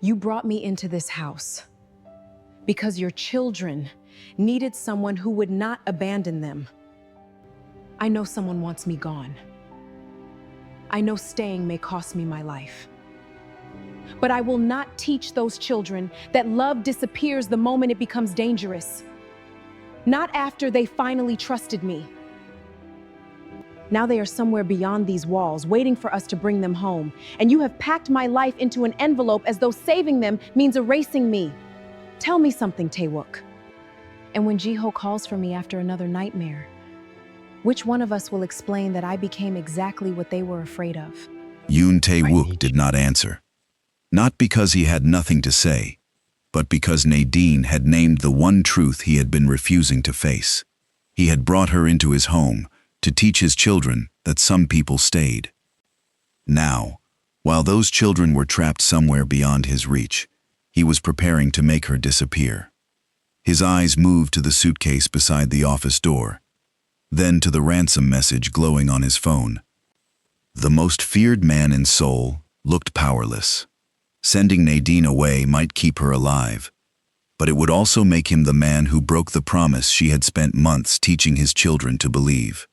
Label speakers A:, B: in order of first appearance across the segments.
A: You brought me into this house because your children needed someone who would not abandon them. I know someone wants me gone. I know staying may cost me my life. But I will not teach those children that love disappears the moment it becomes dangerous. Not after they finally trusted me. Now they are somewhere beyond these walls, waiting for us to bring them home. And you have packed my life into an envelope as though saving them means erasing me. Tell me something, Tae-wook. And when Ji-ho calls for me after another nightmare, which one of us will explain that I became exactly what they were afraid of?
B: Yoon Tae-wook did not answer. Not because he had nothing to say, but because Nadine had named the one truth he had been refusing to face. He had brought her into his home to teach his children that some people stayed. Now, while those children were trapped somewhere beyond his reach, he was preparing to make her disappear. His eyes moved to the suitcase beside the office door, then to the ransom message glowing on his phone. The most feared man in Seoul looked powerless. Sending Nadine away might keep her alive, but it would also make him the man who broke the promise she had spent months teaching his children to believe.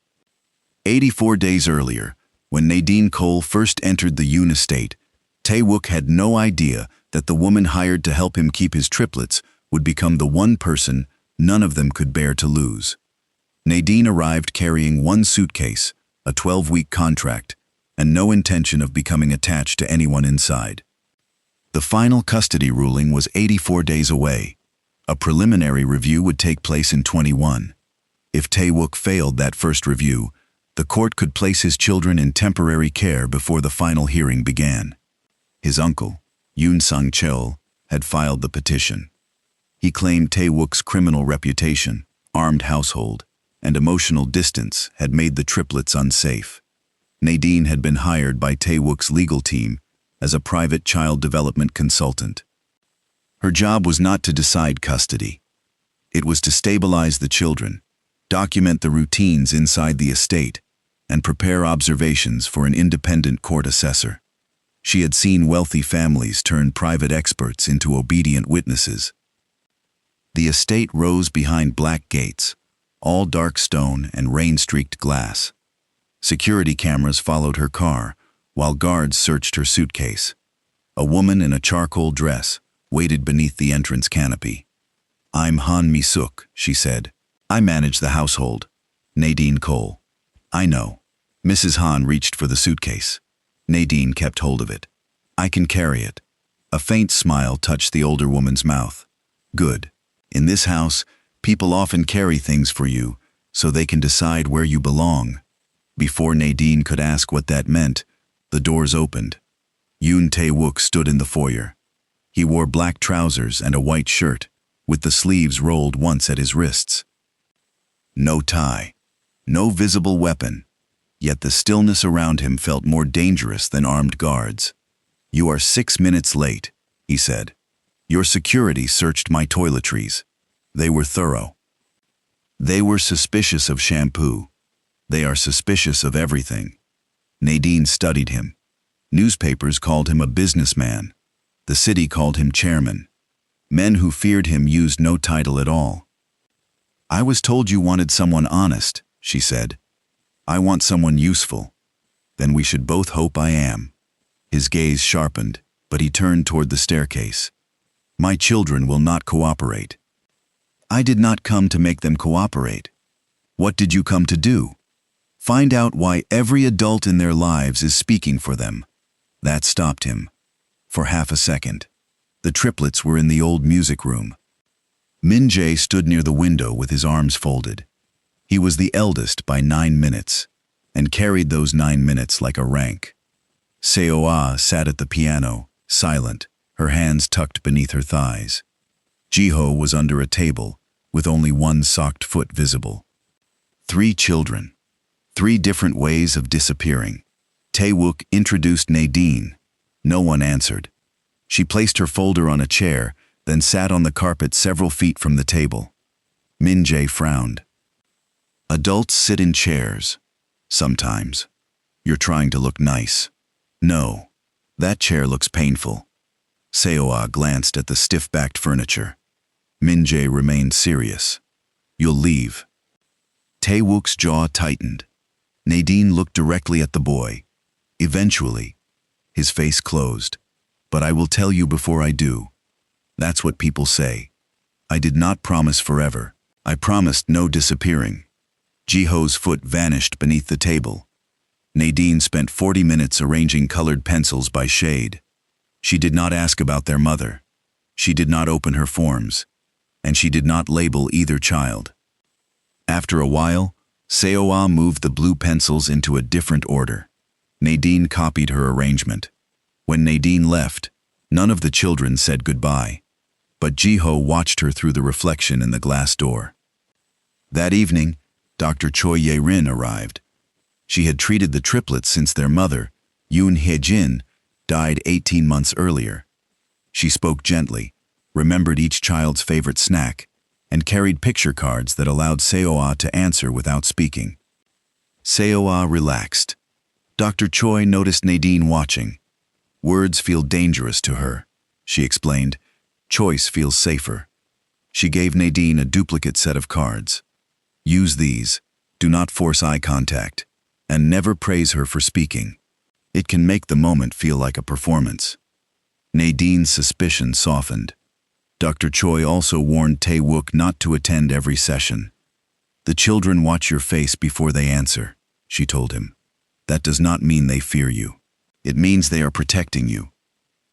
B: 84 days earlier, when Nadine Cole first entered the Yoon estate, Tae-wook had no idea that the woman hired to help him keep his triplets would become the one person none of them could bear to lose. Nadine arrived carrying one suitcase, a 12-week contract, and no intention of becoming attached to anyone inside. The final custody ruling was 84 days away. A preliminary review would take place in 21. If Tae-wook failed that first review, the court could place his children in temporary care before the final hearing began. His uncle, Yoon Sang-cheol, had filed the petition. He claimed Tae-wook's criminal reputation, armed household, and emotional distance had made the triplets unsafe. Nadine had been hired by Tae-wook's legal team as a private child development consultant. Her job was not to decide custody. It was to stabilize the children, document the routines inside the estate, and prepare observations for an independent court assessor. She had seen wealthy families turn private experts into obedient witnesses. The estate rose behind black gates, all dark stone and rain-streaked glass. Security cameras followed her car, while guards searched her suitcase. A woman in a charcoal dress waited beneath the entrance canopy. "I'm Han Mi-suk," she said. "I manage the household." Nadine Cole. "I know." Mrs. Han reached for the suitcase. Nadine kept hold of it. "I can carry it." A faint smile touched the older woman's mouth. "Good. In this house, people often carry things for you so they can decide where you belong." Before Nadine could ask what that meant, the doors opened. Yoon Tae-wook stood in the foyer. He wore black trousers and a white shirt, with the sleeves rolled once at his wrists. No tie, no visible weapon, yet the stillness around him felt more dangerous than armed guards. "You are 6 minutes late," he said. "Your security searched my toiletries. They were thorough. They were suspicious of shampoo. They are suspicious of everything." Nadine studied him. Newspapers called him a businessman. The city called him chairman. Men who feared him used no title at all. "I was told you wanted someone honest," she said. "I want someone useful. Then we should both hope I am." His gaze sharpened, but he turned toward the staircase. "My children will not cooperate." "I did not come to make them cooperate." "What did you come to do?" "Find out why every adult in their lives is speaking for them." That stopped him. For half a second. The triplets were in the old music room. Min-jae stood near the window with his arms folded. He was the eldest by 9 minutes, and carried those 9 minutes like a rank. Seo-ah sat at the piano, silent, her hands tucked beneath her thighs. Ji-ho was under a table, with only one socked foot visible. 3 children. 3 different ways of disappearing. Tae-wook introduced Nadine. No one answered. She placed her folder on a chair, then sat on the carpet several feet from the table. Min-jae frowned. "Adults sit in chairs. Sometimes. You're trying to look nice. No, that chair looks painful. Seo-ah glanced at the stiff-backed furniture. Min-jae remained serious. You'll leave. Tae-wook's jaw tightened. Nadine looked directly at the boy. Eventually, his face closed. But I will tell you before I do. That's what people say. I did not promise forever. I promised no disappearing. Ji-ho's foot vanished beneath the table. Nadine spent 40 minutes arranging colored pencils by shade. She did not ask about their mother. She did not open her forms. And she did not label either child. After a while, Seo-ah moved the blue pencils into a different order. Nadine copied her arrangement. When Nadine left, none of the children said goodbye. But Ji-ho watched her through the reflection in the glass door. That evening, Dr. Choi Ye-rin arrived. She had treated the triplets since their mother, Yoon Tae-jin, died 18 months earlier. She spoke gently, remembered each child's favorite snack, and carried picture cards that allowed Seo-ah to answer without speaking. Seo-ah relaxed. Dr. Choi noticed Nadine watching. Words feel dangerous to her, she explained. Choice feels safer. She gave Nadine a duplicate set of cards. Use these, do not force eye contact, and never praise her for speaking. It can make the moment feel like a performance. Nadine's suspicion softened. Dr. Choi also warned Tae-wook not to attend every session. The children watch your face before they answer, she told him. That does not mean they fear you. It means they are protecting you.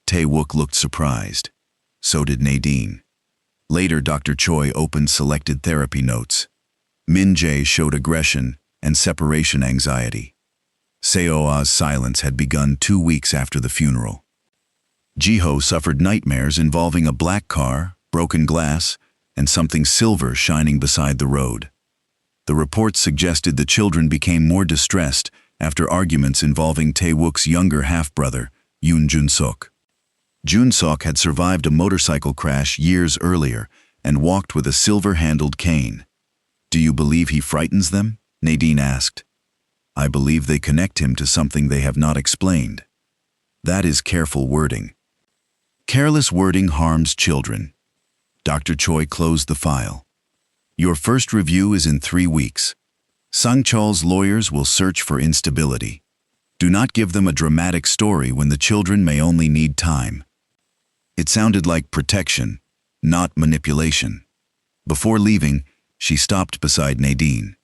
B: Tae-wook looked surprised. So did Nadine. Later, Dr. Choi opened selected therapy notes. Min-jae showed aggression and separation anxiety. Seo-ah's silence had begun 2 weeks after the funeral. Ji-ho suffered nightmares involving a black car, broken glass, and something silver shining beside the road. The reports suggested the children became more distressed after arguments involving Tae-wook's younger half-brother, Yoon Jun-suk. Jun-suk had survived a motorcycle crash years earlier and walked with a silver-handled cane. Do you believe he frightens them? Nadine asked. I believe they connect him to something they have not explained. That is careful wording. Careless wording harms children. Dr. Choi closed the file. Your first review is in 3 weeks. Sang-cheol's lawyers will search for instability. Do not give them a dramatic story when the children may only need time. It sounded like protection, not manipulation. Before leaving, she stopped beside Nadine.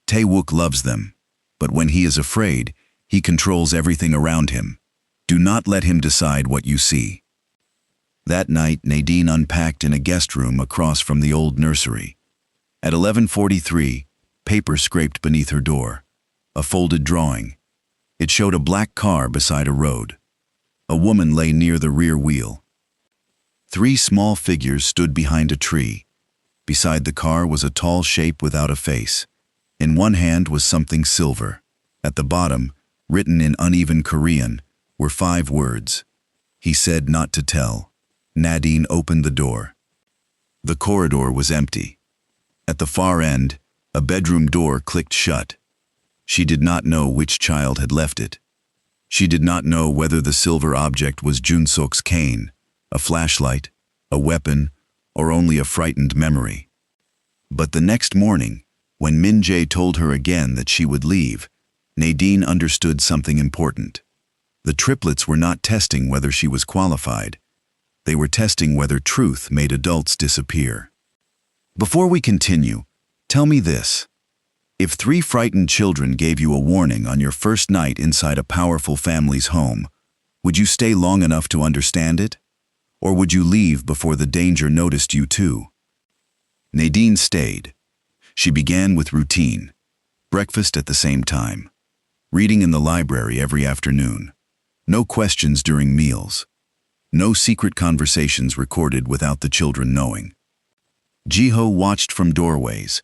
B: Tae-wook loves them, but when he is afraid, he controls everything around him. Do not let him decide what you see. That night, Nadine unpacked in a guest room across from the old nursery. At 11:43, paper scraped beneath her door. A folded drawing. It showed a black car beside a road. A woman lay near the rear wheel. 3 small figures stood behind a tree. Beside the car was a tall shape without a face. In one hand was something silver. At the bottom, written in uneven Korean, were 5 words. He said not to tell. Nadine opened the door. The corridor was empty. At the far end, a bedroom door clicked shut. She did not know which child had left it. She did not know whether the silver object was Jun-suk's cane, a flashlight, a weapon, or only a frightened memory. But the next morning, when Min-jae told her again that she would leave, Nadine understood something important. The triplets were not testing whether she was qualified. They were testing whether truth made adults disappear. Before we continue, tell me this. If 3 frightened children gave you a warning on your first night inside a powerful family's home, would you stay long enough to understand it? Or would you leave before the danger noticed you too? Nadine stayed. She began with routine. Breakfast at the same time. Reading in the library every afternoon. No questions during meals. No secret conversations recorded without the children knowing. Ji-ho watched from doorways.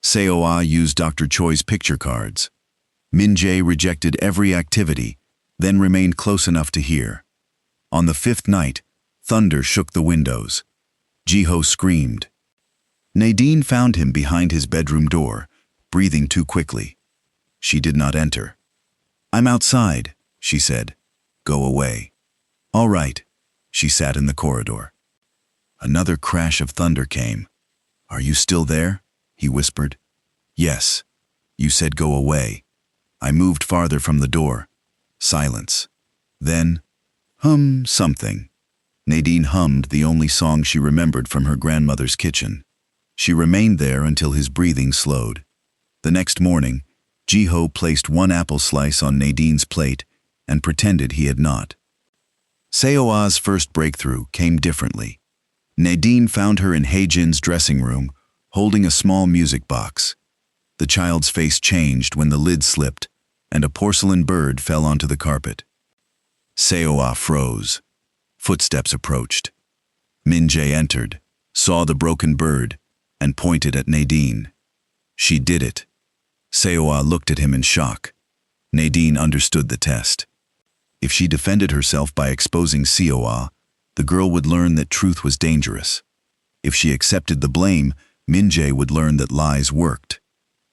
B: Seo-ah used Dr. Choi's picture cards. Min-jae rejected every activity, then remained close enough to hear. On the 5th night, thunder shook the windows. Ji-ho screamed. Nadine found him behind his bedroom door, breathing too quickly. She did not enter. I'm outside, she said. Go away. All right. She sat in the corridor. Another crash of thunder came. "Are you still there?" he whispered. "Yes. You said go away." I moved farther from the door. Silence. Then, something. Nadine hummed the only song she remembered from her grandmother's kitchen. She remained there until his breathing slowed. The next morning, Ji-ho placed one apple slice on Nadine's plate and pretended he had not. Seo-ah's first breakthrough came differently. Nadine found her in Hae-jin's dressing room, holding a small music box. The child's face changed when the lid slipped, and a porcelain bird fell onto the carpet. Seo-ah froze. Footsteps approached. Min-jae entered, saw the broken bird, and pointed at Nadine. She did it. Seo-ah looked at him in shock. Nadine understood the test. If she defended herself by exposing Seo-ah, the girl would learn that truth was dangerous. If she accepted the blame, Min-jae would learn that lies worked.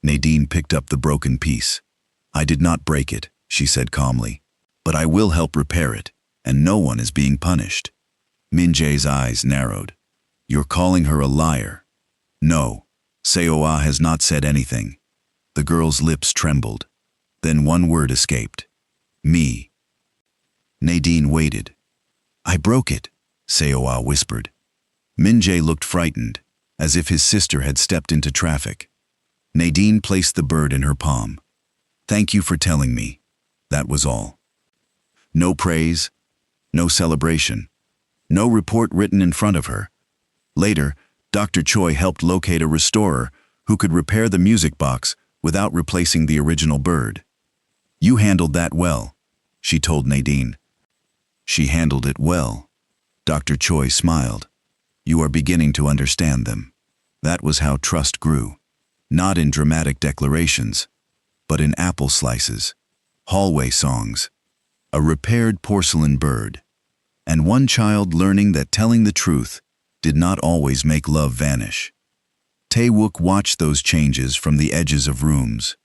B: Nadine picked up the broken piece. "I did not break it," she said calmly, "but I will help repair it, and no one is being punished." Min-jae's eyes narrowed. "You're calling her a liar." "No, Seo-ah has not said anything." The girl's lips trembled. Then one word escaped. "Me." Nadine waited. "I broke it," Seo-ah whispered. Min-jae looked frightened, as if his sister had stepped into traffic. Nadine placed the bird in her palm. "Thank you for telling me." That was all. No praise, no celebration, no report written in front of her. Later, Dr. Choi helped locate a restorer who could repair the music box without replacing the original bird. "You handled that well," she told Nadine. "She handled it well." Dr. Choi smiled. "You are beginning to understand them." That was how trust grew. Not in dramatic declarations, but in apple slices, hallway songs, a repaired porcelain bird, and one child learning that telling the truth did not always make love vanish. Tae-wook watched those changes from the edges of rooms.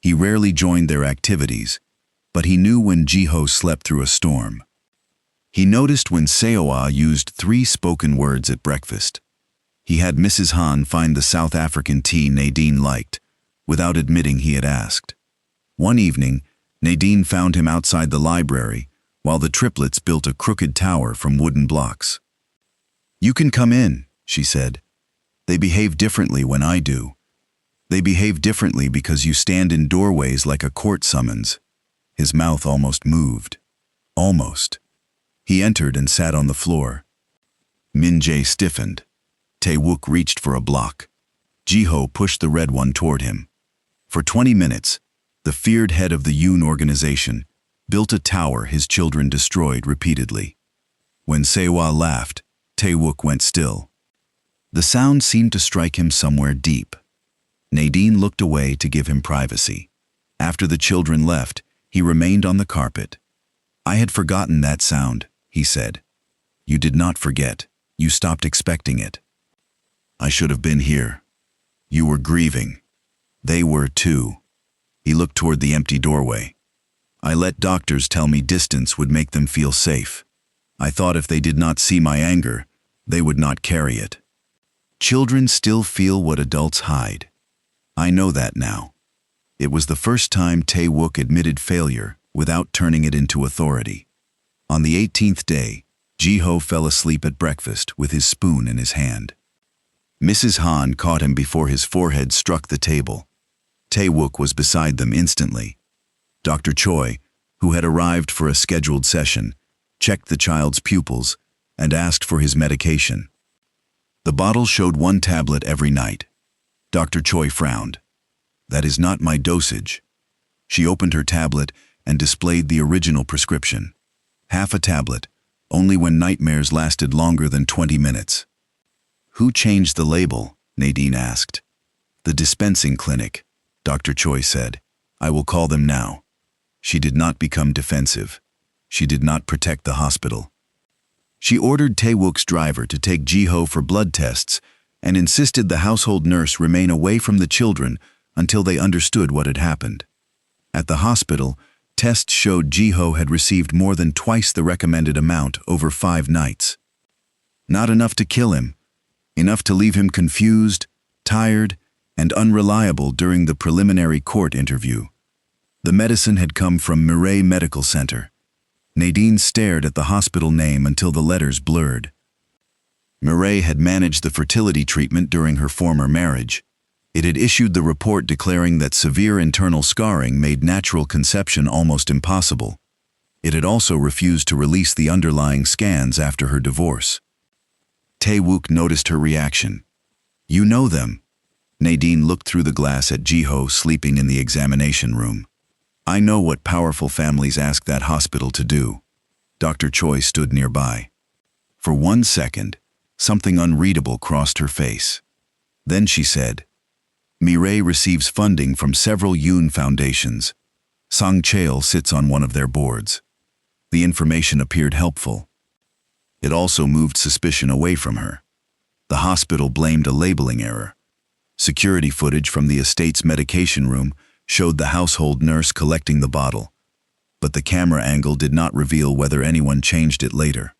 B: He rarely joined their activities, but he knew when Ji-ho slept through a storm. He noticed when Seo-ah used 3 spoken words at breakfast. He had Mrs. Han find the South African tea Nadine liked, without admitting he had asked. One evening, Nadine found him outside the library, while the triplets built a crooked tower from wooden blocks. "You can come in," she said. "They behave differently when I do. They behave differently because you stand in doorways like a court summons." His mouth almost moved. Almost. He entered and sat on the floor. Min-jae stiffened. Tae-wook reached for a block. Ji-ho pushed the red one toward him. For 20 minutes, the feared head of the Yoon organization built a tower his children destroyed repeatedly. When Seo-ah laughed, Tae-wook went still. The sound seemed to strike him somewhere deep. Nadine looked away to give him privacy. After the children left, he remained on the carpet. "I had forgotten that sound," he said. "You did not forget. You stopped expecting it." "I should have been here. You were grieving. They were too." He looked toward the empty doorway. "I let doctors tell me distance would make them feel safe. I thought if they did not see my anger, they would not carry it. Children still feel what adults hide. I know that now." It was the first time Tae-wook admitted failure without turning it into authority. On the 18th day, Ji-ho fell asleep at breakfast with his spoon in his hand. Mrs. Han caught him before his forehead struck the table. Tae-wook was beside them instantly. Dr. Choi, who had arrived for a scheduled session, checked the child's pupils and asked for his medication. The bottle showed 1 tablet every night. Dr. Choi frowned. "That is not my dosage." She opened her tablet and displayed the original prescription. Half a tablet, only when nightmares lasted longer than 20 minutes. "Who changed the label?" Nadine asked. "The dispensing clinic," Dr. Choi said. "I will call them now." She did not become defensive. She did not protect the hospital. She ordered Tae-wook's driver to take Ji-ho for blood tests and insisted the household nurse remain away from the children until they understood what had happened. At the hospital, Tests showed Ji-ho had received more than twice the recommended amount over 5 nights. Not enough to kill him, enough to leave him confused, tired, and unreliable during the preliminary court interview. The medicine had come from Min-jae Medical Center. Nadine stared at the hospital name until the letters blurred. Min-jae had managed the fertility treatment during her former marriage. It had issued the report declaring that severe internal scarring made natural conception almost impossible. It had also refused to release the underlying scans after her divorce. Tae-wook noticed her reaction. "You know them." Nadine looked through the glass at Ji-ho sleeping in the examination room. "I know what powerful families ask that hospital to do." Dr. Choi stood nearby. For 1 second, something unreadable crossed her face. Then she said, "Min-jae receives funding from several Yoon foundations. Sang Cheol sits on one of their boards." The information appeared helpful. It also moved suspicion away from her. The hospital blamed a labeling error. Security footage from the estate's medication room showed the household nurse collecting the bottle, but the camera angle did not reveal whether anyone changed it later.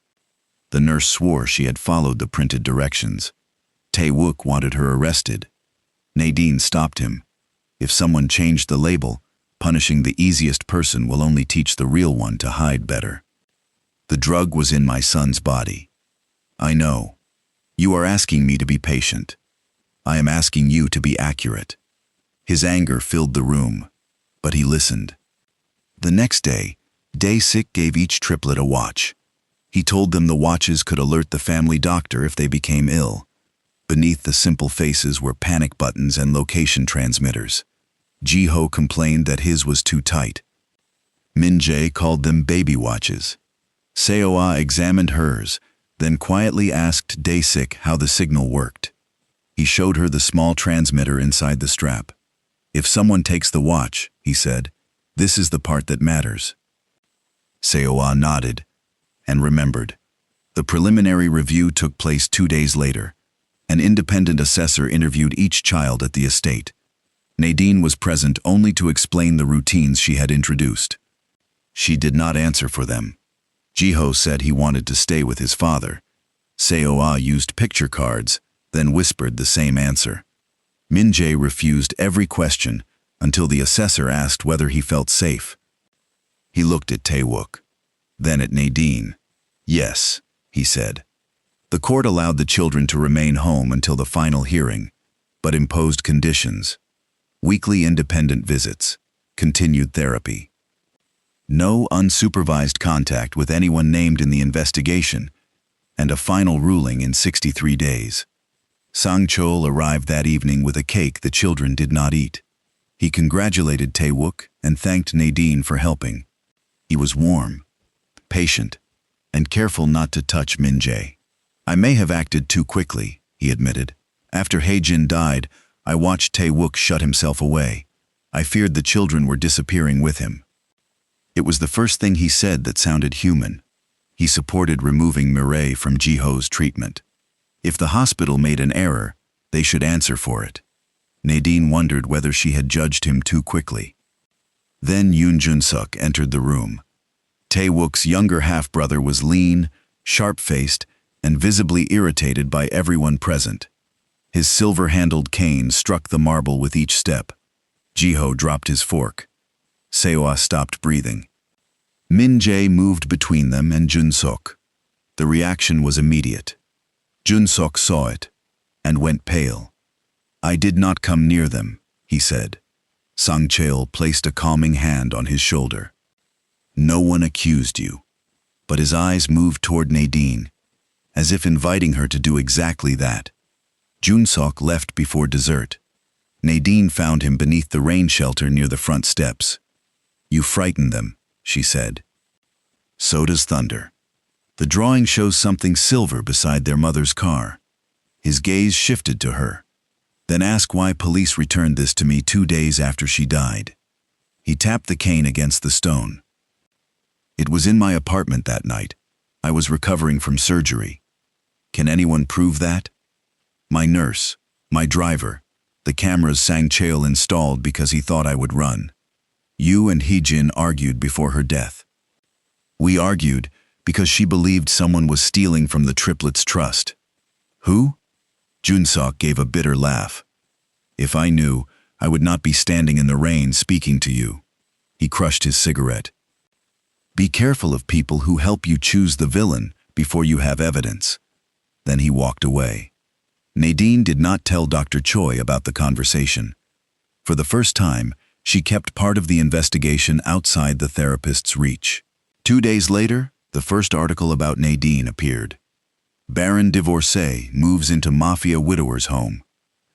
B: The nurse swore she had followed the printed directions. Tae-wook wanted her arrested. Nadine stopped him. If someone changed the label, punishing the easiest person will only teach the real one to hide better. "The drug was in my son's body. I know. You are asking me to be patient. I am asking you to be accurate." His anger filled the room, but he listened. The next day, Dae-sik gave each triplet a watch. He told them the watches could alert the family doctor if they became ill. Beneath the simple faces were panic buttons and location transmitters. Ji-ho complained that his was too tight. Min-jae called them baby watches. Seo-ah examined hers, then quietly asked Dae-sik how the signal worked. He showed her the small transmitter inside the strap. "If someone takes the watch," he said, "this is the part that matters." Seo-ah nodded and remembered. The preliminary review took place 2 days later. An independent assessor interviewed each child at the estate. Nadine was present only to explain the routines she had introduced. She did not answer for them. Ji-ho said he wanted to stay with his father. Seo-ah used picture cards, then whispered the same answer. Min-jae refused every question until the assessor asked whether he felt safe. He looked at Tae-wook, then at Nadine. "Yes," he said. The court allowed the children to remain home until the final hearing, but imposed conditions. Weekly independent visits, continued therapy. No unsupervised contact with anyone named in the investigation, and a final ruling in 63 days. Sang Cheol arrived that evening with a cake the children did not eat. He congratulated Tae-wook and thanked Nadine for helping. He was warm, patient, and careful not to touch Min-jae. "I may have acted too quickly," he admitted. "After Hae-jin died, I watched Tae-wook shut himself away. I feared the children were disappearing with him." It was the first thing he said that sounded human. He supported removing Min-jae from Ji-ho's treatment. If the hospital made an error, they should answer for it. Nadine wondered whether she had judged him too quickly. Then Yoon Jun-suk entered the room. Tae-wook's younger half-brother was lean, sharp-faced, and visibly irritated by everyone present. His silver-handled cane struck the marble with each step. Ji-ho dropped his fork. Seo-ah stopped breathing. Min-jae moved between them and Jun-suk. The reaction was immediate. Jun-suk saw it and went pale. "I did not come near them," he said. Sang Cheol placed a calming hand on his shoulder. "No one accused you." But his eyes moved toward Nadine, as if inviting her to do exactly that. Jun-suk left before dessert. Nadine found him beneath the rain shelter near the front steps. "You frighten them," she said. "So does thunder." The drawing shows something silver beside their mother's car. His gaze shifted to her. "Then ask why police returned this to me 2 days after she died." He tapped the cane against the stone. "It was in my apartment that night. I was recovering from surgery. Can anyone prove that? My nurse, my driver, the cameras Sang Cheol installed because he thought I would run. You and Hee-jin argued before her death. We argued because she believed someone was stealing from the triplets' trust. Who? Jun-seok gave a bitter laugh. If I knew, I would not be standing in the rain speaking to you. He crushed his cigarette. Be careful of people who help you choose the villain before you have evidence. Then he walked away. Nadine did not tell Dr. Choi about the conversation. For the first time, she kept part of the investigation outside the therapist's reach. 2 days later, the first article about Nadine appeared. Baron divorcee moves into Mafia widower's home.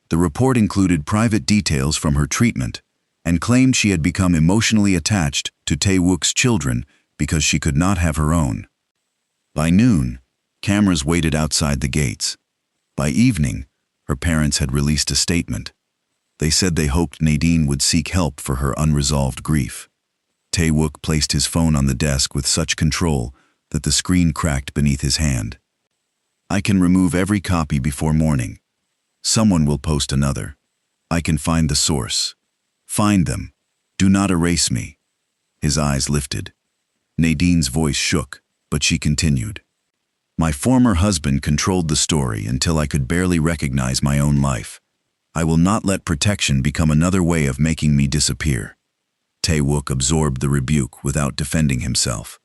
B: The report included private details from her treatment and claimed she had become emotionally attached to Tae-wook's children because she could not have her own. By noon, cameras waited outside the gates. By evening, her parents had released a statement. They said they hoped Nadine would seek help for her unresolved grief. Tae-wook placed his phone on the desk with such control that the screen cracked beneath his hand. I can remove every copy before morning. Someone will post another. I can find the source. Find them. Do not erase me. His eyes lifted. Nadine's voice shook, but she continued. My former husband controlled the story until I could barely recognize my own life. I will not let protection become another way of making me disappear. Tae-wook absorbed the rebuke without defending himself.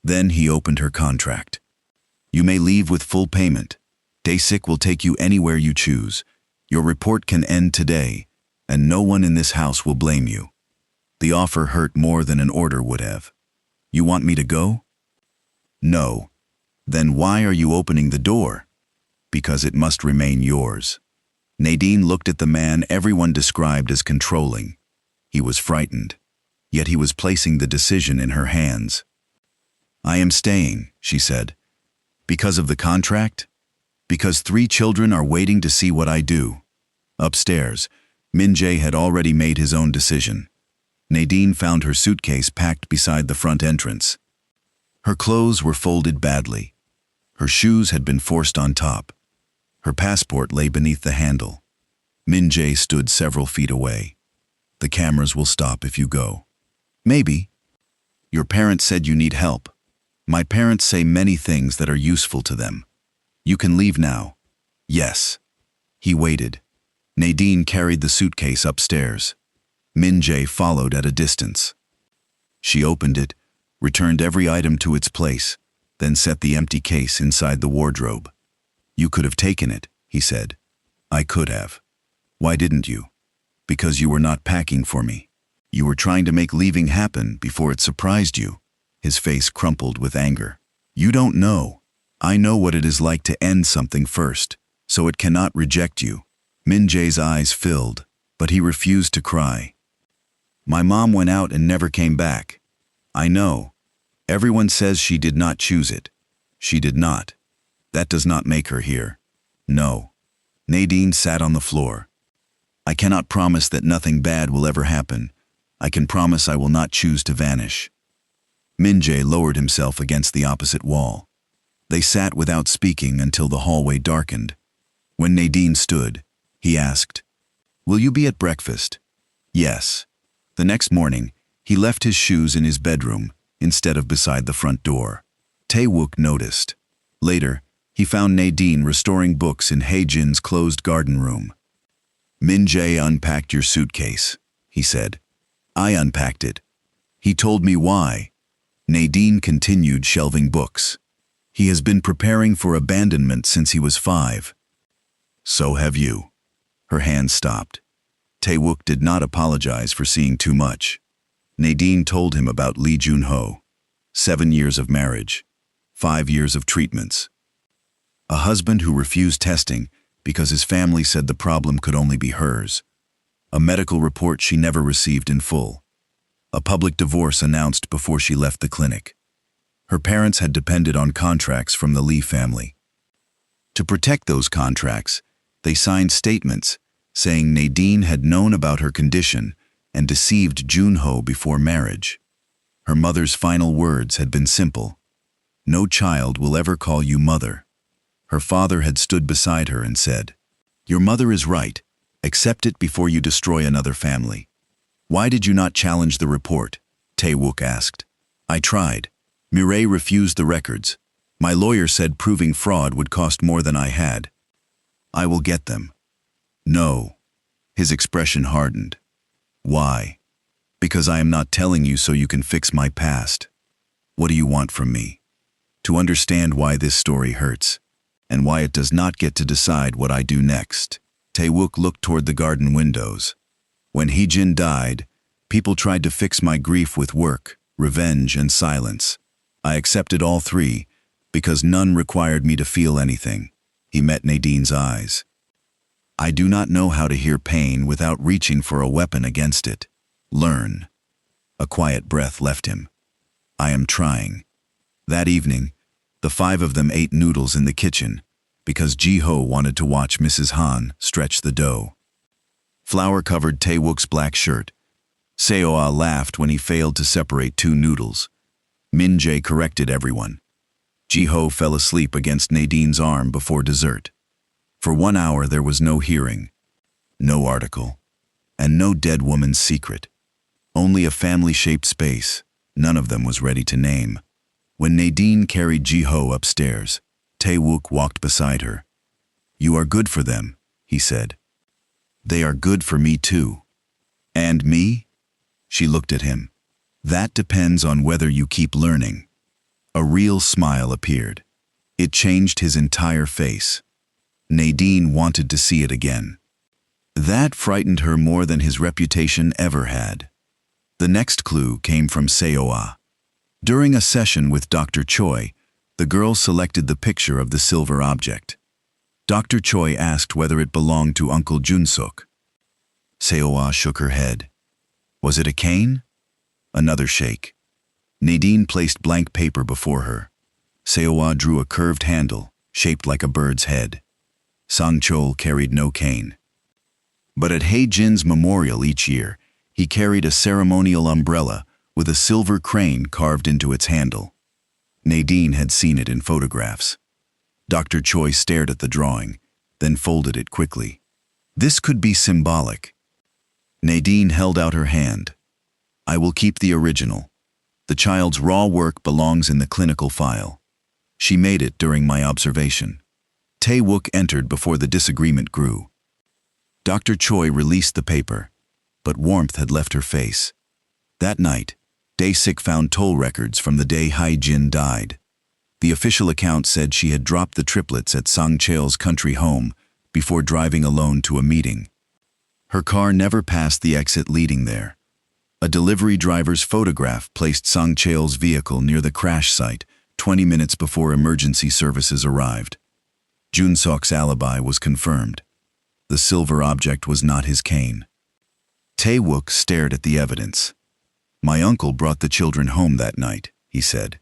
B: Then he opened her contract. You may leave with full payment. Dae-sik will take you anywhere you choose. Your report can end today, and no one in this house will blame you. The offer hurt more than an order would have. You want me to go? No. Then why are you opening the door? Because it must remain yours. Nadine looked at the man everyone described as controlling. He was frightened, yet he was placing the decision in her hands. I am staying, she said. Because of the contract? Because 3 children are waiting to see what I do. Upstairs, Min-jae had already made his own decision. Nadine found her suitcase packed beside the front entrance. Her clothes were folded badly. Her shoes had been forced on top. Her passport lay beneath the handle. Min-jae stood several feet away. The cameras will stop if you go. Maybe. Your parents said you need help. My parents say many things that are useful to them. You can leave now. Yes. He waited. Nadine carried the suitcase upstairs. Min-jae followed at a distance. She opened it, returned every item to its place, then set the empty case inside the wardrobe. You could have taken it, he said. I could have. Why didn't you? Because you were not packing for me. You were trying to make leaving happen before it surprised you. His face crumpled with anger. You don't know. I know what it is like to end something first, so it cannot reject you. Min-jae's eyes filled, but he refused to cry. My mom went out and never came back. I know. Everyone says she did not choose it. She did not. That does not make her here. No. Nadine sat on the floor. I cannot promise that nothing bad will ever happen. I can promise I will not choose to vanish. Min-jae lowered himself against the opposite wall. They sat without speaking until the hallway darkened. When Nadine stood, he asked, Will you be at breakfast? Yes. The next morning, he left his shoes in his bedroom instead of beside the front door. Tae-wook noticed. Later, he found Nadine restoring books in Hye-jin's closed garden room. Min-jae unpacked your suitcase, he said. I unpacked it. He told me why. Nadine continued shelving books. He has been preparing for abandonment since he was 5. So have you. Her hand stopped. Tae-wook did not apologize for seeing too much. Nadine told him about Lee Jun-ho. 7 years of marriage. 5 years of treatments. A husband who refused testing because his family said the problem could only be hers. A medical report she never received in full. A public divorce announced before she left the clinic. Her parents had depended on contracts from the Lee family. To protect those contracts, they signed statements saying Nadine had known about her condition and deceived Jun-ho before marriage. Her mother's final words had been simple. No child will ever call you mother. Her father had stood beside her and said, Your mother is right. Accept it before you destroy another family. Why did you not challenge the report? Tae-wook asked. I tried. Min-jae refused the records. My lawyer said proving fraud would cost more than I had. I will get them. No. His expression hardened. Why? Because I am not telling you so you can fix my past. What do you want from me? To understand why this story hurts, and why it does not get to decide what I do next. Tae-wook looked toward the garden windows. When Hee-jin died, people tried to fix my grief with work, revenge, and silence. I accepted all three, because none required me to feel anything. He met Nadine's eyes. I do not know how to hear pain without reaching for a weapon against it. Learn. A quiet breath left him. I am trying. That evening, the five of them ate noodles in the kitchen, because Ji-ho wanted to watch Mrs. Han stretch the dough. Flour covered Tae-wook's black shirt. Seo-ah laughed when he failed to separate two noodles. Min-jae corrected everyone. Ji-ho fell asleep against Nadine's arm before dessert. For 1 hour there was no hearing, no article, and no dead woman's secret. Only a family-shaped space. None of them was ready to name. When Nadine carried Ji-ho upstairs, Tae-wook walked beside her. You are good for them, he said. They are good for me too. And me? She looked at him. That depends on whether you keep learning. A real smile appeared. It changed his entire face. Nadine wanted to see it again. That frightened her more than his reputation ever had. The next clue came from Seo-ah. During a session with Dr. Choi, the girl selected the picture of the silver object. Dr. Choi asked whether it belonged to Uncle Jun-suk. Seo-ah shook her head. Was it a cane? Another shake. Nadine placed blank paper before her. Seo-ah drew a curved handle, shaped like a bird's head. Sang-chol carried no cane. But at Hae-jin's memorial each year, he carried a ceremonial umbrella with a silver crane carved into its handle. Nadine had seen it in photographs. Dr. Choi stared at the drawing, then folded it quickly. This could be symbolic. Nadine held out her hand. I will keep the original. The child's raw work belongs in the clinical file. She made it during my observation. Tae-wook entered before the disagreement grew. Dr. Choi released the paper, but warmth had left her face. That night, Dae-sik found toll records from the day Hae-jin died. The official account said she had dropped the triplets at Sang-cheol's country home before driving alone to a meeting. Her car never passed the exit leading there. A delivery driver's photograph placed Sang-cheol's vehicle near the crash site 20 minutes before emergency services arrived. Jun-suk's alibi was confirmed. The silver object was not his cane. Tae-wook stared at the evidence. My uncle brought the children home that night, he said.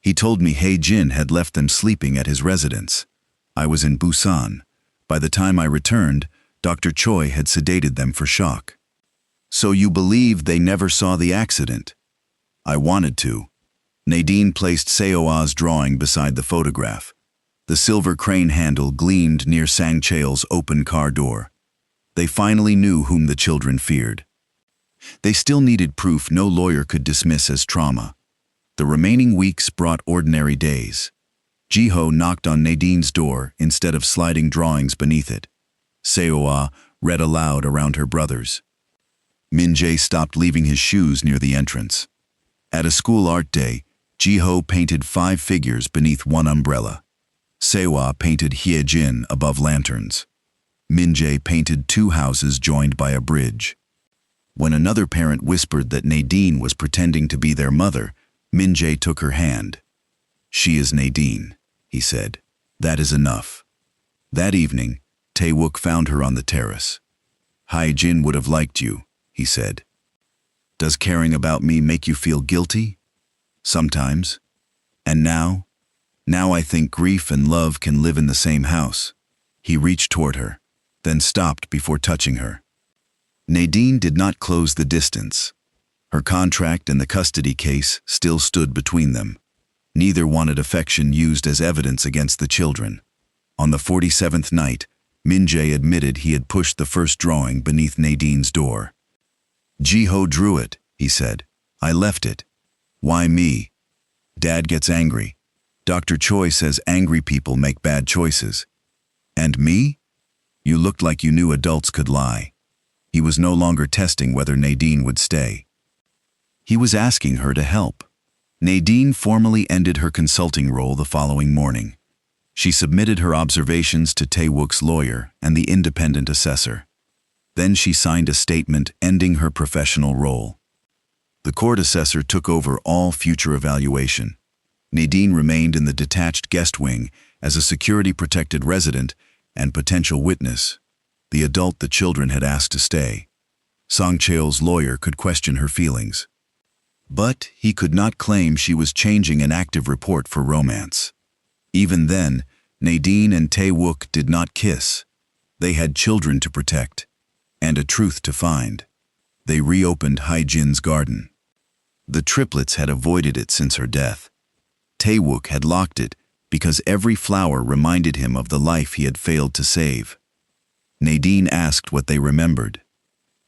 B: He told me Hae-jin had left them sleeping at his residence. I was in Busan. By the time I returned, Dr. Choi had sedated them for shock. So you believe they never saw the accident? I wanted to. Nadine placed Seo-ah's drawing beside the photograph. The silver crane handle gleamed near Sang-cheol's open car door. They finally knew whom the children feared. They still needed proof no lawyer could dismiss as trauma. The remaining weeks brought ordinary days. Ji-ho knocked on Nadine's door instead of sliding drawings beneath it. Seo-ah read aloud around her brothers. Min-jae stopped leaving his shoes near the entrance. At a school art day, Ji-ho painted 5 figures beneath one umbrella. Seo-ah painted Hye-jin above lanterns. Min-jae painted 2 houses joined by a bridge. When another parent whispered that Nadine was pretending to be their mother, Min-jae took her hand. She is Nadine, he said. That is enough. That evening, Tae-wook found her on the terrace. Hae-jin would have liked you, he said. Does caring about me make you feel guilty? Sometimes. And now? Now I think grief and love can live in the same house. He reached toward her, then stopped before touching her. Nadine did not close the distance. Her contract and the custody case still stood between them. Neither wanted affection used as evidence against the children. On the 47th night, Min-jae admitted he had pushed the first drawing beneath Nadine's door. Ji-ho drew it, he said. I left it. Why me? Dad gets angry. Dr. Choi says angry people make bad choices. And me? You looked like you knew adults could lie. He was no longer testing whether Nadine would stay. He was asking her to help. Nadine formally ended her consulting role the following morning. She submitted her observations to Tae-wook's lawyer and the independent assessor. Then she signed a statement ending her professional role. The court assessor took over all future evaluation. Nadine remained in the detached guest wing as a security-protected resident and potential witness, the adult the children had asked to stay. Song Cheol's lawyer could question her feelings. But he could not claim she was changing an active report for romance. Even then, Nadine and Tae-wook did not kiss. They had children to protect, and a truth to find. They reopened Hae-jin's garden. The triplets had avoided it since her death. Tae-wook had locked it because every flower reminded him of the life he had failed to save. Nadine asked what they remembered.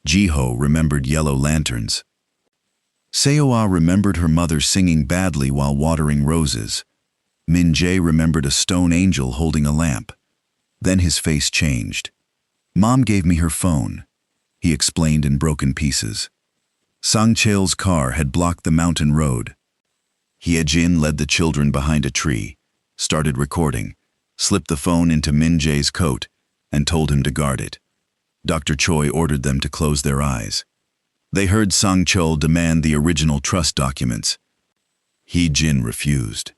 B: Ji-ho remembered yellow lanterns. Seo-ah remembered her mother singing badly while watering roses. Min-jae remembered a stone angel holding a lamp. Then his face changed. Mom gave me her phone, he explained in broken pieces. Sang Cheol's car had blocked the mountain road. Hae-jin led the children behind a tree, started recording, slipped the phone into Min-jae's coat, and told him to guard it. Dr. Choi ordered them to close their eyes. They heard Sang Cheol demand the original trust documents. Hae-jin refused.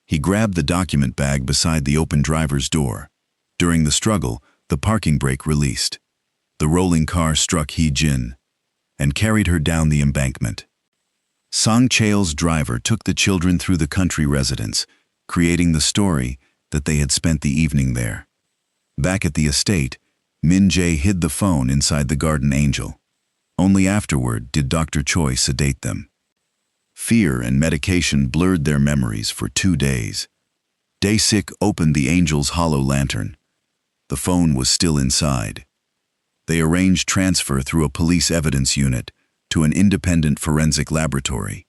B: He grabbed the document bag beside the open driver's door. During the struggle, the parking brake released. The rolling car struck Hae-jin and carried her down the embankment. Sang Cheol's driver took the children through the country residence, creating the story that they had spent the evening there. Back at the estate, Min-jae hid the phone inside the garden angel. Only afterward did Dr. Choi sedate them. Fear and medication blurred their memories for 2 days. Dae-sik opened the angel's hollow lantern. The phone was still inside. They arranged transfer through a police evidence unit to an independent forensic laboratory.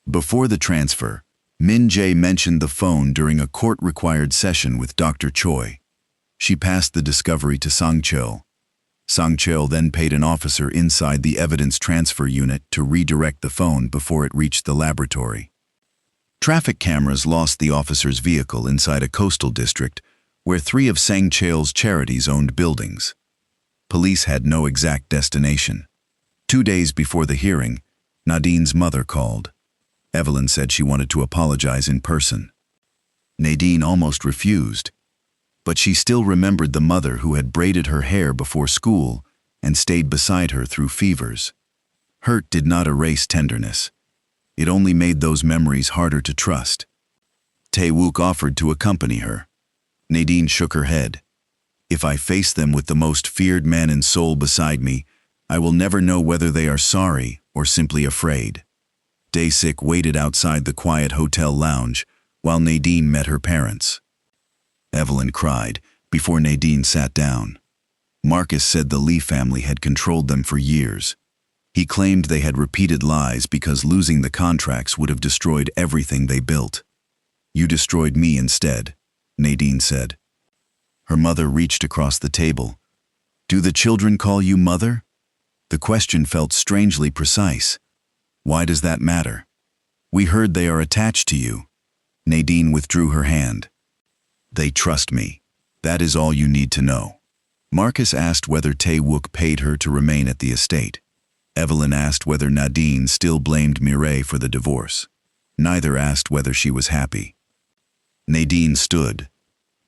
B: Before the transfer, Min-jae mentioned the phone during a court-required session with Dr. Choi. She passed the discovery to Sang Cheol. Sang Cheol then paid an officer inside the evidence transfer unit to redirect the phone before it reached the laboratory. Traffic cameras lost the officer's vehicle inside a coastal district where 3 of Sang Cheol's charities owned buildings. Police had no exact destination. 2 days before the hearing, Nadine's mother called. Evelyn said she wanted to apologize in person. Nadine almost refused, but she still remembered the mother who had braided her hair before school and stayed beside her through fevers. Hurt did not erase tenderness. It only made those memories harder to trust. Tae-wook offered to accompany her. Nadine shook her head. If I face them with the most feared man in Seoul beside me, I will never know whether they are sorry or simply afraid. Dae-sik waited outside the quiet hotel lounge while Nadine met her parents. Evelyn cried before Nadine sat down. Marcus said the Lee family had controlled them for years. He claimed they had repeated lies because losing the contracts would have destroyed everything they built. You destroyed me instead, Nadine said. Her mother reached across the table. Do the children call you mother? The question felt strangely precise. Why does that matter? We heard they are attached to you. Nadine withdrew her hand. They trust me. That is all you need to know. Marcus asked whether Tae-wook paid her to remain at the estate. Evelyn asked whether Nadine still blamed Min-jae for the divorce. Neither asked whether she was happy. Nadine stood.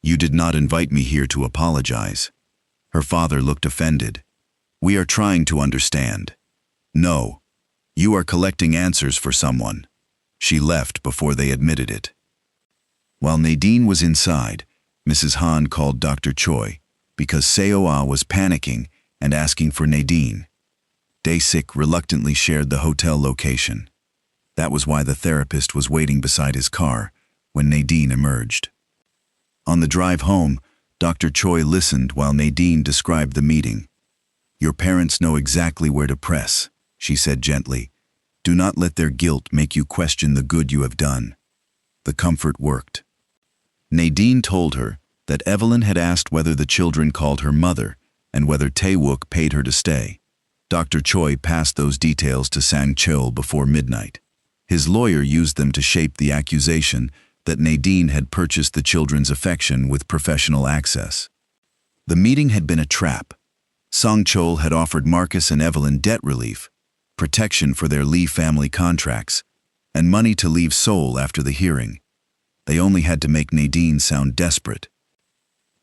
B: You did not invite me here to apologize. Her father looked offended. We are trying to understand. No. You are collecting answers for someone. She left before they admitted it. While Nadine was inside, Mrs. Han called Dr. Choi because Seo-ah was panicking and asking for Nadine. Dae-sik reluctantly shared the hotel location. That was why the therapist was waiting beside his car when Nadine emerged. On the drive home, Dr. Choi listened while Nadine described the meeting. Your parents know exactly where to press, she said gently. Do not let their guilt make you question the good you have done. The comfort worked. Nadine told her that Evelyn had asked whether the children called her mother and whether Tae-wook paid her to stay. Dr. Choi passed those details to Sang-cheol before midnight. His lawyer used them to shape the accusation that Nadine had purchased the children's affection with professional access. The meeting had been a trap. Sang-cheol had offered Marcus and Evelyn debt relief, protection for their Lee family contracts, and money to leave Seoul after the hearing. They only had to make Nadine sound desperate,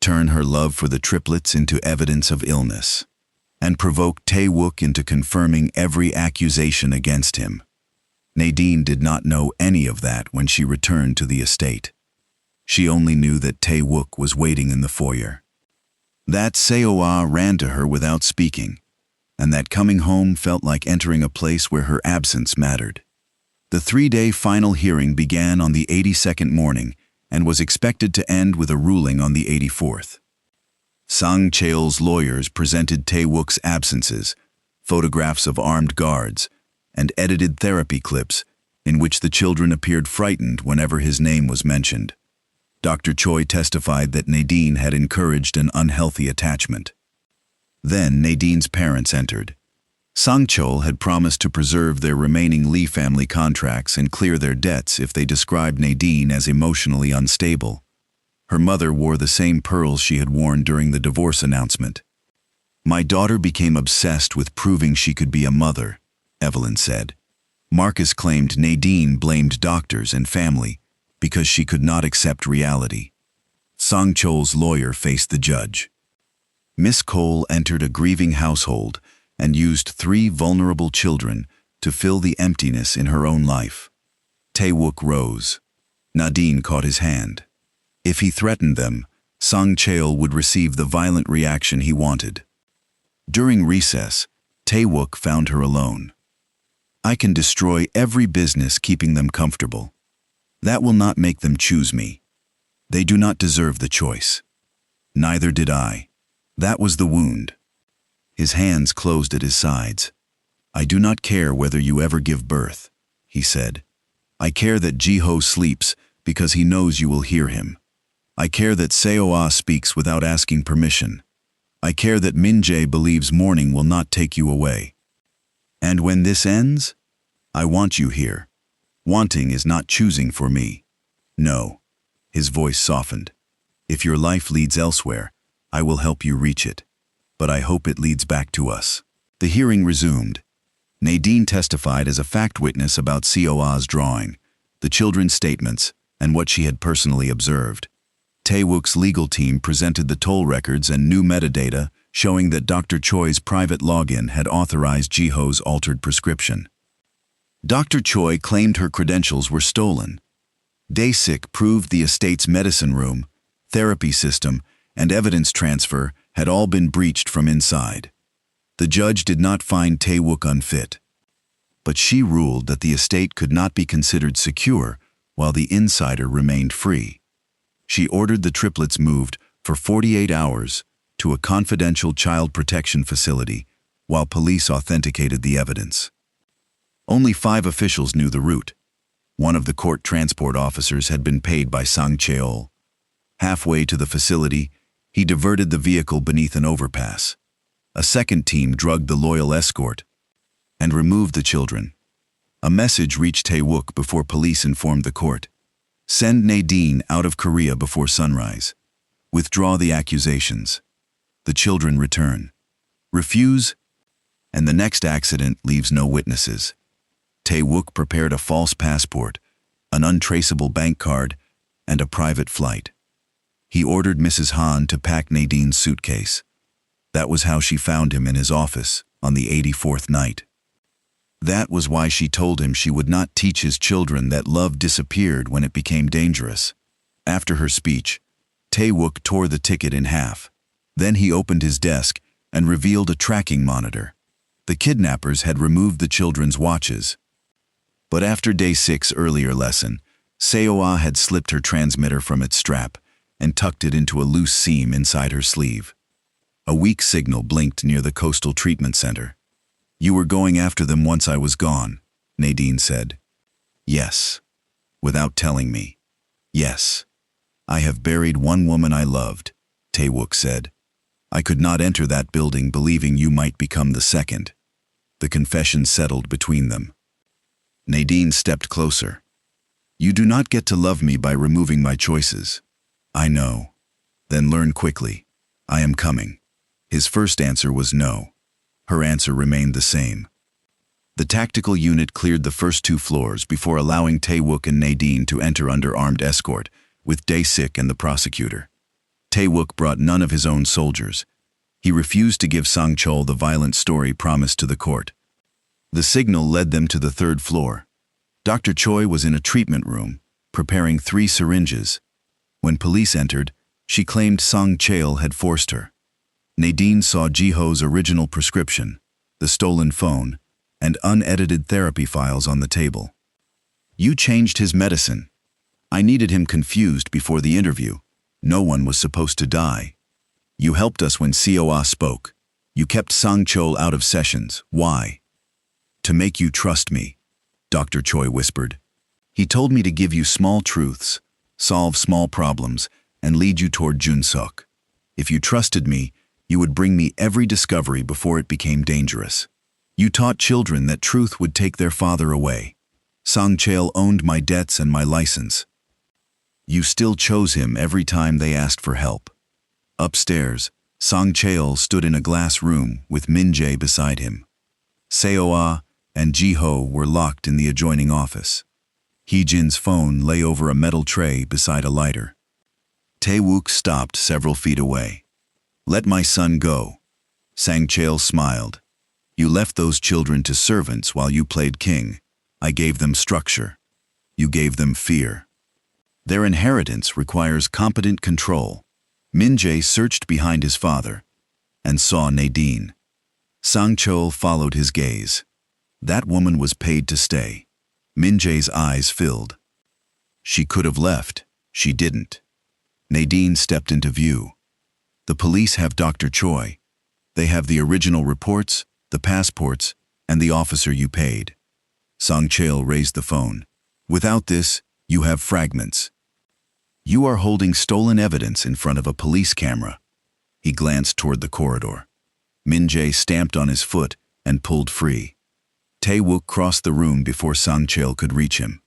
B: turn her love for the triplets into evidence of illness, and provoke Tae-wook into confirming every accusation against him. Nadine did not know any of that when she returned to the estate. She only knew that Tae-wook was waiting in the foyer. That Seo-ah ran to her without speaking, and that coming home felt like entering a place where her absence mattered. The 3-day final hearing began on the 82nd morning and was expected to end with a ruling on the 84th. Sang-cheol's lawyers presented Tae-wook's absences, photographs of armed guards, and edited therapy clips in which the children appeared frightened whenever his name was mentioned. Dr. Choi testified that Nadine had encouraged an unhealthy attachment. Then Nadine's parents entered. Sang-cheol had promised to preserve their remaining Lee family contracts and clear their debts if they described Nadine as emotionally unstable. Her mother wore the same pearls she had worn during the divorce announcement. My daughter became obsessed with proving she could be a mother, Evelyn said. Marcus claimed Nadine blamed doctors and family because she could not accept reality. Sang-cheol's lawyer faced the judge. Miss Cole entered a grieving household and used 3 vulnerable children to fill the emptiness in her own life. Tae-wook rose. Nadine caught his hand. If he threatened them, Sang-cheol would receive the violent reaction he wanted. During recess, Tae-wook found her alone. I can destroy every business keeping them comfortable. That will not make them choose me. They do not deserve the choice. Neither did I. That was the wound. His hands closed at his sides. I do not care whether you ever give birth, he said. I care that Ji-ho sleeps because he knows you will hear him. I care that Seo-ah speaks without asking permission. I care that Min-jae believes mourning will not take you away. And when this ends, I want you here. Wanting is not choosing for me. No. His voice softened. If your life leads elsewhere, I will help you reach it. But I hope it leads back to us. The hearing resumed. Nadine testified as a fact witness about Seo-ah's drawing, the children's statements, and what she had personally observed. Tae-wook's legal team presented the toll records and new metadata showing that Dr. Choi's private login had authorized Ji-ho's altered prescription. Dr. Choi claimed her credentials were stolen. Dae-sik proved the estate's medicine room, therapy system, and evidence transfer had all been breached from inside. The judge did not find Tae-wook unfit, but she ruled that the estate could not be considered secure while the insider remained free. She ordered the triplets moved for 48 hours to a confidential child protection facility while police authenticated the evidence. Only 5 officials knew the route. One of the court transport officers had been paid by Sang-cheol. Halfway to the facility, he diverted the vehicle beneath an overpass. A second team drugged the loyal escort and removed the children. A message reached Tae-wook before police informed the court. Send Nadine out of Korea before sunrise. Withdraw the accusations. The children return. Refuse, and the next accident leaves no witnesses. Tae-wook prepared a false passport, an untraceable bank card, and a private flight. He ordered Mrs. Han to pack Nadine's suitcase. That was how she found him in his office on the 84th night. That was why she told him she would not teach his children that love disappeared when it became dangerous. After her speech, Tae-wook tore the ticket in half. Then he opened his desk and revealed a tracking monitor. The kidnappers had removed the children's watches. But after Dae-sik's earlier lesson, Seo-ah had slipped her transmitter from its strap and tucked it into a loose seam inside her sleeve. A weak signal blinked near the coastal treatment center. You were going after them once I was gone, Nadine said. Yes. Without telling me. Yes. I have buried one woman I loved, Tae-wook said. I could not enter that building believing you might become the second. The confession settled between them. Nadine stepped closer. You do not get to love me by removing my choices. I know. Then learn quickly. I am coming. His first answer was no. Her answer remained the same. The tactical unit cleared the first 2 floors before allowing Tae-wook and Nadine to enter under armed escort, with Dae-sik and the prosecutor. Tae-wook brought none of his own soldiers. He refused to give Sang-chol the violent story promised to the court. The signal led them to the 3rd floor. Dr. Choi was in a treatment room, preparing 3 syringes. When police entered, she claimed Sang-chol had forced her. Nadine saw Ji-ho's original prescription, the stolen phone, and unedited therapy files on the table. You changed his medicine. I needed him confused before the interview. No one was supposed to die. You helped us when Seo-ah spoke. You kept Sang-chol out of sessions. Why? To make you trust me, Dr. Choi whispered. He told me to give you small truths, solve small problems, and lead you toward Jun-suk. If you trusted me, you would bring me every discovery before it became dangerous. You taught children that truth would take their father away. Sang-chol owned my debts and my license. You still chose him every time they asked for help. Upstairs, Sang-chol stood in a glass room with Min-jae beside him. Seo-ah and Ji-ho were locked in the adjoining office. Hee-jin's phone lay over a metal tray beside a lighter. Tae-wook stopped several feet away. Let my son go. Sang-chol smiled. You left those children to servants while you played king. I gave them structure. You gave them fear. Their inheritance requires competent control. Min-jae searched behind his father and saw Nadine. Sang-chol followed his gaze. That woman was paid to stay. Min-jae's eyes filled. She could have left. She didn't. Nadine stepped into view. The police have Dr. Choi. They have the original reports, the passports, and the officer you paid. Sang-chol raised the phone. Without this, you have fragments. You are holding stolen evidence in front of a police camera. He glanced toward the corridor. Min-jae stamped on his foot and pulled free. Tae-wook crossed the room before Sang-chol could reach him.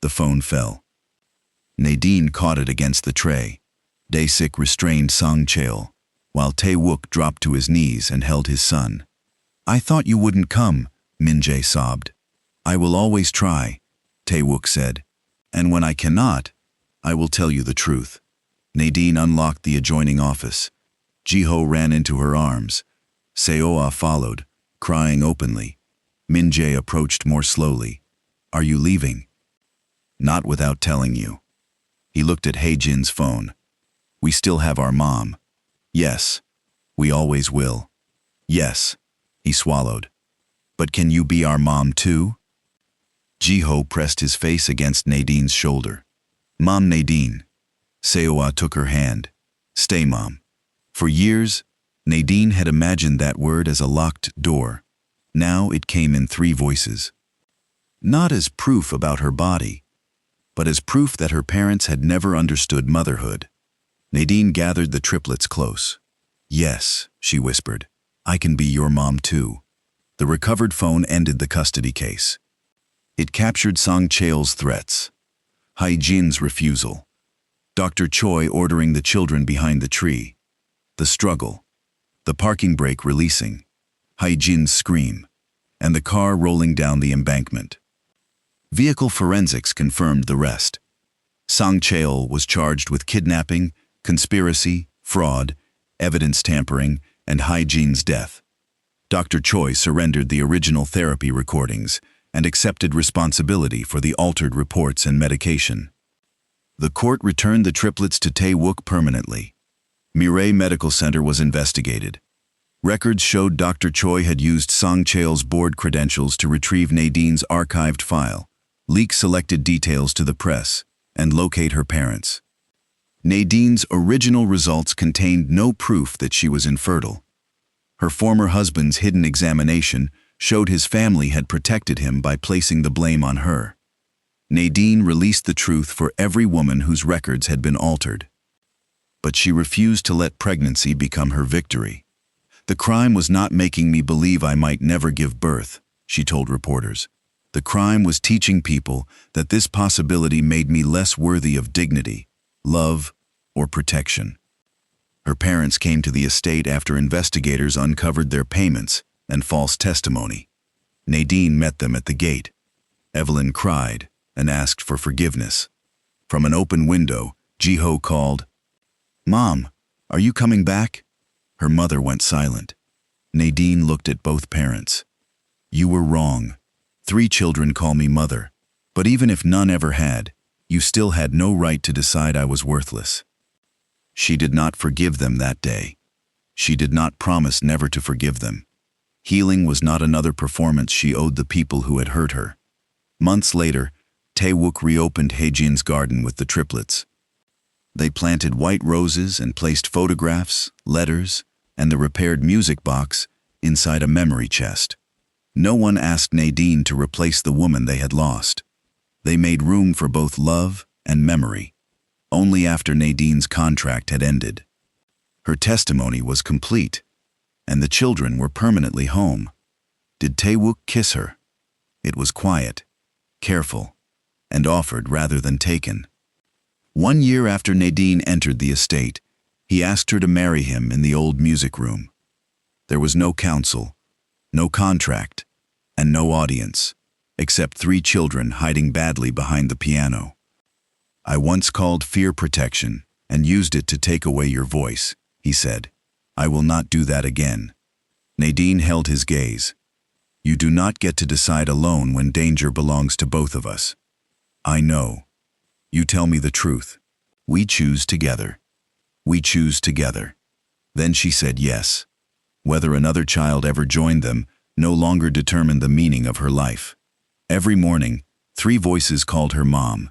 B: The phone fell. Nadine caught it against the tray. Dae-sik restrained Sang-chol, while Tae-wook dropped to his knees and held his son. I thought you wouldn't come, Min-jae sobbed. I will always try, Tae-wook said. And when I cannot, I will tell you the truth. Nadine unlocked the adjoining office. Ji-ho ran into her arms. Seo-ah followed, crying openly. Min-jae approached more slowly. Are you leaving? Not without telling you. He looked at Hee-jin's phone. We still have our mom. Yes. We always will. Yes. He swallowed. But can you be our mom too? Ji-ho pressed his face against Nadine's shoulder. Mom Nadine. Seo-ah took her hand. Stay, Mom. For years, Nadine had imagined that word as a locked door. Now it came in 3 voices. Not as proof about her body, but as proof that her parents had never understood motherhood. Nadine gathered the triplets close. Yes, she whispered. I can be your mom too. The recovered phone ended the custody case. It captured Sang-chol's threats. Hee-jin's refusal. Dr. Choi ordering the children behind the tree. The struggle. The parking brake releasing. Hee-jin's scream. And the car rolling down the embankment. Vehicle forensics confirmed the rest. Sang-chol was charged with kidnapping, conspiracy, fraud, evidence tampering, and Hee-jin's death. Dr. Choi surrendered the original therapy recordings and accepted responsibility for the altered reports and medication. The court returned the triplets to Tae-wook permanently. Min-jae Medical Center was investigated. Records showed Dr. Choi had used Sang-chol's board credentials to retrieve Nadine's archived file, leak selected details to the press, and locate her parents. Nadine's original results contained no proof that she was infertile. Her former husband's hidden examination showed his family had protected him by placing the blame on her. Nadine released the truth for every woman whose records had been altered. But she refused to let pregnancy become her victory. "The crime was not making me believe I might never give birth," she told reporters. "The crime was teaching people that this possibility made me less worthy of dignity, love, or protection." Her parents came to the estate after investigators uncovered their payments and false testimony. Nadine met them at the gate. Evelyn cried and asked for forgiveness. From an open window, Ji-ho called, "Mom, are you coming back?" Her mother went silent. Nadine looked at both parents. "You were wrong. 3 children call me mother. But even if none ever had, you still had no right to decide I was worthless." She did not forgive them that day. She did not promise never to forgive them. Healing was not another performance she owed the people who had hurt her. Months later, Tae-wook reopened Haejin's garden with the triplets. They planted white roses and placed photographs, letters, and the repaired music box inside a memory chest. No one asked Nadine to replace the woman they had lost. They made room for both love and memory. Only after Nadine's contract had ended. Her testimony was complete, and the children were permanently home. Did Tae-wook kiss her? It was quiet, careful, and offered rather than taken. 1 year after Nadine entered the estate, he asked her to marry him in the old music room. There was no counsel, no contract, and no audience, except 3 children hiding badly behind the piano. "I once called fear protection and used it to take away your voice," he said. "I will not do that again." Nadine held his gaze. "You do not get to decide alone when danger belongs to both of us. I know. You tell me the truth. We choose together. We choose together." Then she said yes. Whether another child ever joined them no longer determined the meaning of her life. Every morning, 3 voices called her mom.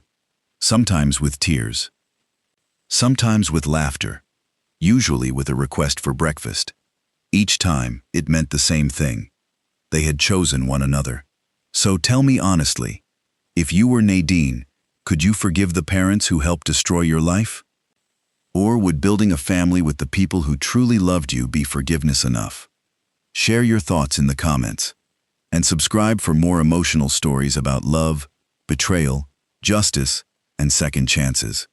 B: Sometimes with tears. Sometimes with laughter. Usually with a request for breakfast. Each time, it meant the same thing. They had chosen one another. So tell me honestly, if you were Nadine, could you forgive the parents who helped destroy your life? Or would building a family with the people who truly loved you be forgiveness enough? Share your thoughts in the comments. And subscribe for more emotional stories about love, betrayal, justice, and second chances.